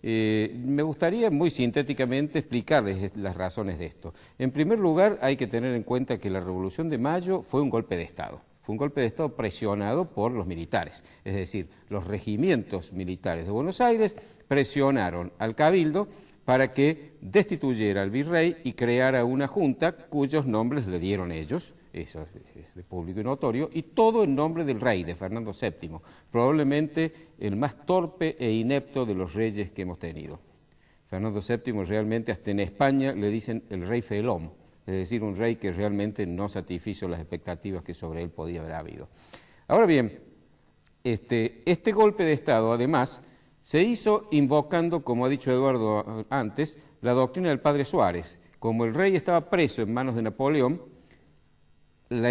Speaker 1: Me gustaría muy sintéticamente explicarles las razones de esto. En primer lugar, hay que tener en cuenta que la Revolución de Mayo fue un golpe de Estado. Fue un golpe de Estado presionado por los militares, es decir, los regimientos militares de Buenos Aires presionaron al Cabildo para que destituyera al virrey y creara una junta cuyos nombres le dieron ellos, eso es de público y notorio, y todo en nombre del rey, de Fernando VII, probablemente el más torpe e inepto de los reyes que hemos tenido. Fernando VII realmente hasta en España le dicen el rey felón, es decir, un rey que realmente no satisfizo las expectativas que sobre él podía haber habido. Ahora bien, este golpe de Estado, además, se hizo invocando, como ha dicho Eduardo antes, la doctrina del padre Suárez. Como el rey estaba preso en manos de Napoleón, la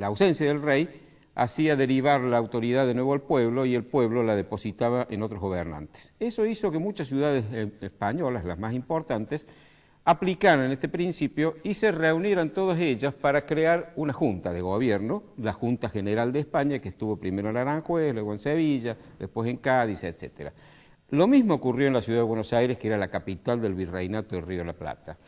Speaker 1: ausencia del rey hacía derivar la autoridad de nuevo al pueblo y el pueblo la depositaba en otros gobernantes. Eso hizo que muchas ciudades españolas, las más importantes, aplicaran este principio y se reunieran todas ellas para crear una junta de gobierno, la Junta General de España, que estuvo primero en Aranjuez, luego en Sevilla, después en Cádiz, etc. Lo mismo ocurrió en la ciudad de Buenos Aires, que era la capital del Virreinato del Río de la Plata,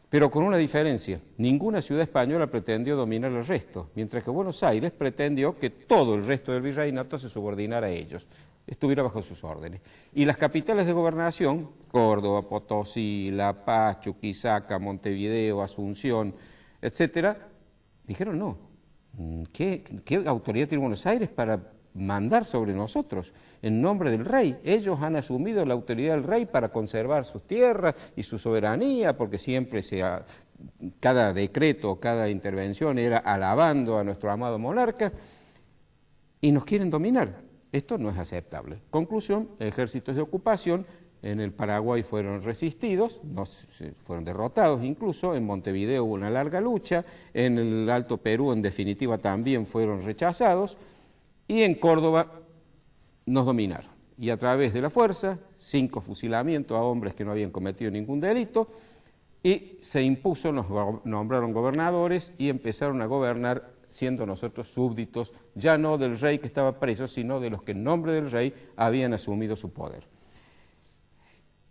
Speaker 1: pero con una diferencia: ninguna ciudad española pretendió dominar el resto, mientras que Buenos Aires pretendió que todo el resto del Virreinato se subordinara a ellos, estuviera bajo sus órdenes. Y las capitales de gobernación, Córdoba, Potosí, La Paz, Chuquisaca, Montevideo, Asunción, etcétera, dijeron no. ¿Qué autoridad tiene Buenos Aires para mandar sobre nosotros en nombre del rey? Ellos han asumido la autoridad del rey para conservar sus tierras y su soberanía, porque siempre cada decreto, cada intervención era alabando a nuestro amado monarca, y nos quieren dominar. Esto no es aceptable. Conclusión: ejércitos de ocupación en el Paraguay fueron resistidos, fueron derrotados incluso, en Montevideo hubo una larga lucha, en el Alto Perú en definitiva también fueron rechazados, y en Córdoba nos dominaron. Y a través de la fuerza, 5 fusilamientos a hombres que no habían cometido ningún delito, y se impuso, nos nombraron gobernadores y empezaron a gobernar siendo nosotros súbditos, ya no del rey que estaba preso, sino de los que en nombre del rey habían asumido su poder.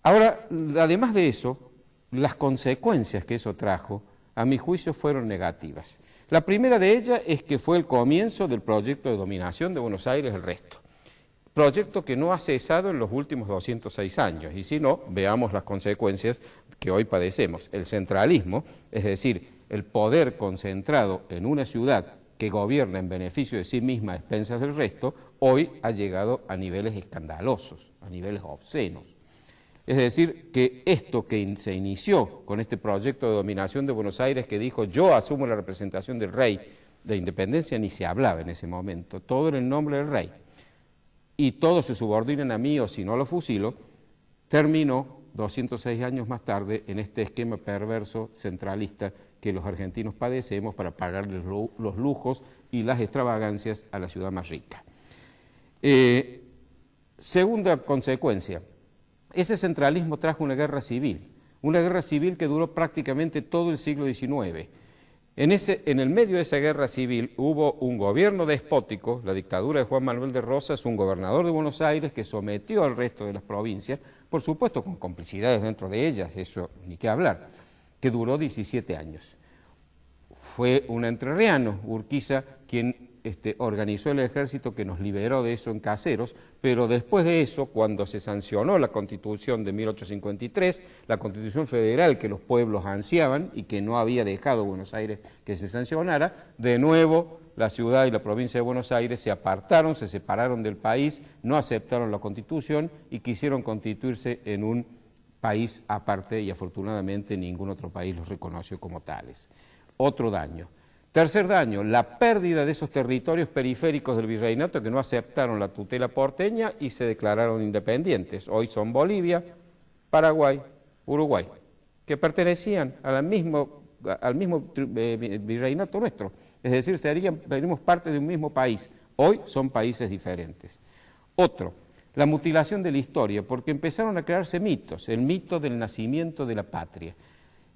Speaker 1: Ahora, además de eso, las consecuencias que eso trajo, a mi juicio, fueron negativas. La primera de ellas es que fue el comienzo del proyecto de dominación de Buenos Aires el resto. Proyecto que no ha cesado en los últimos 206 años, y si no, veamos las consecuencias que hoy padecemos. El centralismo, es decir, el poder concentrado en una ciudad que gobierna en beneficio de sí misma a expensas del resto, hoy ha llegado a niveles escandalosos, a niveles obscenos. Es decir, que esto que se inició con este proyecto de dominación de Buenos Aires, que dijo yo asumo la representación del rey, de independencia ni se hablaba en ese momento, todo era en nombre del rey, y todos se subordinan a mí o si no lo fusilo, terminó 206 años más tarde en este esquema perverso centralista que los argentinos padecemos para pagarles los lujos y las extravagancias a la ciudad más rica. Segunda consecuencia, ese centralismo trajo una guerra civil que duró prácticamente todo el siglo XIX. En el medio de esa guerra civil hubo un gobierno despótico, la dictadura de Juan Manuel de Rosas, un gobernador de Buenos Aires que sometió al resto de las provincias, por supuesto con complicidades dentro de ellas, eso ni qué hablar, que duró 17 años. Fue un entrerriano, Urquiza, quien organizó el ejército que nos liberó de eso en Caseros, pero después de eso, cuando se sancionó la Constitución de 1853, la Constitución Federal que los pueblos ansiaban y que no había dejado Buenos Aires que se sancionara, de nuevo la ciudad y la provincia de Buenos Aires se apartaron, se separaron del país, no aceptaron la Constitución y quisieron constituirse en un país aparte, y afortunadamente ningún otro país los reconoció como tales. Otro daño. Tercer daño, la pérdida de esos territorios periféricos del virreinato que no aceptaron la tutela porteña y se declararon independientes. Hoy son Bolivia, Paraguay, Uruguay, que pertenecían al mismo virreinato nuestro. Es decir, seríamos parte de un mismo país. Hoy son países diferentes. Otro, la mutilación de la historia, porque empezaron a crearse mitos, el mito del nacimiento de la patria.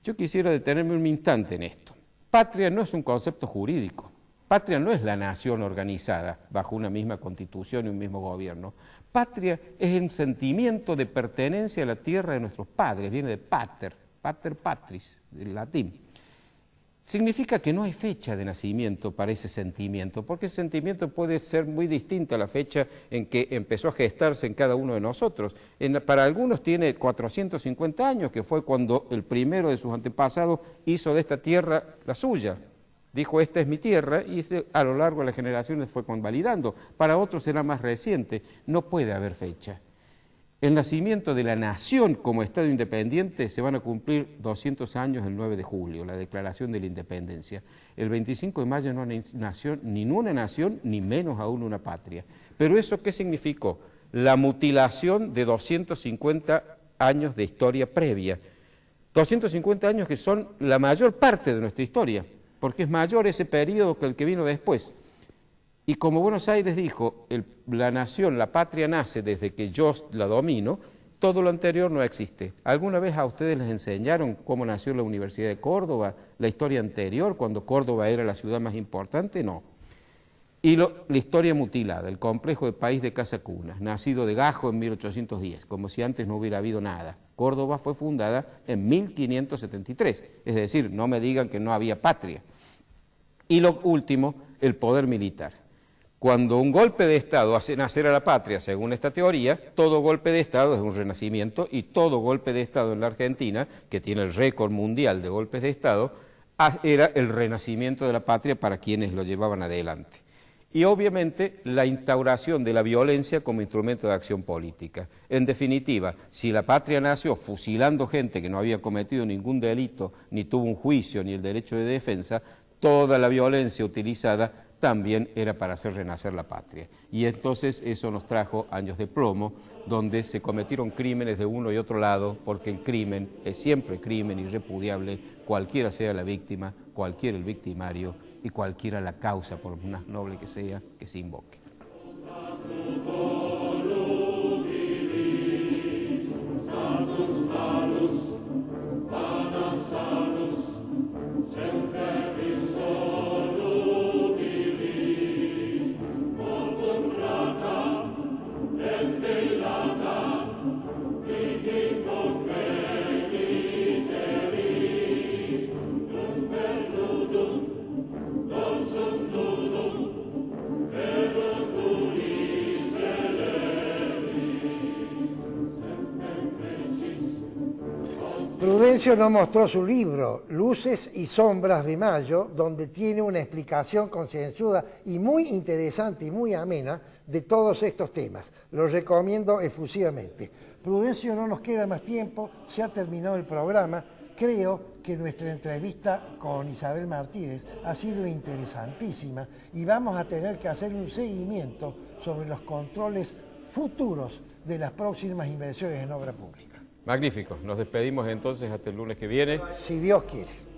Speaker 1: Yo quisiera detenerme un instante en esto. Patria no es un concepto jurídico. Patria no es la nación organizada bajo una misma constitución y un mismo gobierno. Patria es el sentimiento de pertenencia a la tierra de nuestros padres, viene de pater, pater patris, del latín. Significa que no hay fecha de nacimiento para ese sentimiento, porque ese sentimiento puede ser muy distinto a la fecha en que empezó a gestarse en cada uno de nosotros. Para algunos tiene 450 años, que fue cuando el primero de sus antepasados hizo de esta tierra la suya. Dijo, esta es mi tierra, y a lo largo de las generaciones fue convalidando. Para otros será más reciente, no puede haber fecha. El nacimiento de la nación como Estado independiente se van a cumplir 200 años el 9 de julio, la declaración de la independencia. El 25 de mayo no nació ni una nación, ni menos aún una patria. Pero ¿eso qué significó? La mutilación de 250 años de historia previa. 250 años que son la mayor parte de nuestra historia, porque es mayor ese periodo que el que vino después. Y como Buenos Aires dijo, la nación, la patria nace desde que yo la domino, Todo lo anterior no existe. ¿Alguna vez a ustedes les enseñaron cómo nació la Universidad de Córdoba, la historia anterior, cuando Córdoba era la ciudad más importante? No. Y la historia mutilada, el complejo de país de Casa Cuna, nacido de Gajo en 1810, como si antes no hubiera habido nada. Córdoba fue fundada en 1573, es decir, no me digan que no había patria. Y lo último, el poder militar. Cuando un golpe de Estado hace nacer a la patria, según esta teoría, todo golpe de Estado es un renacimiento y todo golpe de Estado en la Argentina, que tiene el récord mundial de golpes de Estado, era el renacimiento de la patria para quienes lo llevaban adelante. Y obviamente la instauración de la violencia como instrumento de acción política. En definitiva, si la patria nació fusilando gente que no había cometido ningún delito, ni tuvo un juicio, ni el derecho de defensa, toda la violencia utilizada también era para hacer renacer la patria. Y entonces eso nos trajo años de plomo, donde se cometieron crímenes de uno y otro lado, porque el crimen es siempre crimen irrepudiable, cualquiera sea la víctima, cualquiera el victimario y cualquiera la causa, por más noble que sea, que se invoque.
Speaker 2: Prudencio nos mostró su libro, Luces y Sombras de Mayo, donde tiene una explicación concienzuda y muy interesante y muy amena de todos estos temas. Lo recomiendo efusivamente. Prudencio, no nos queda más tiempo, se ha terminado el programa. Creo que nuestra entrevista con Isabel Martínez ha sido interesantísima y vamos a tener que hacer un seguimiento sobre los controles futuros de las próximas inversiones en obra pública.
Speaker 1: Magnífico. Nos despedimos entonces hasta el lunes que viene.
Speaker 2: Si Dios quiere.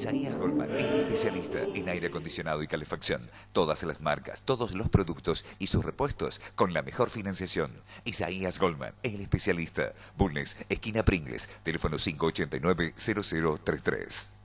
Speaker 3: Isaías Goldman es especialista en aire acondicionado y calefacción. Todas las marcas, todos los productos y sus repuestos con la mejor financiación. Isaías Goldman es el especialista. Bulnes, esquina Pringles, teléfono 589-0033.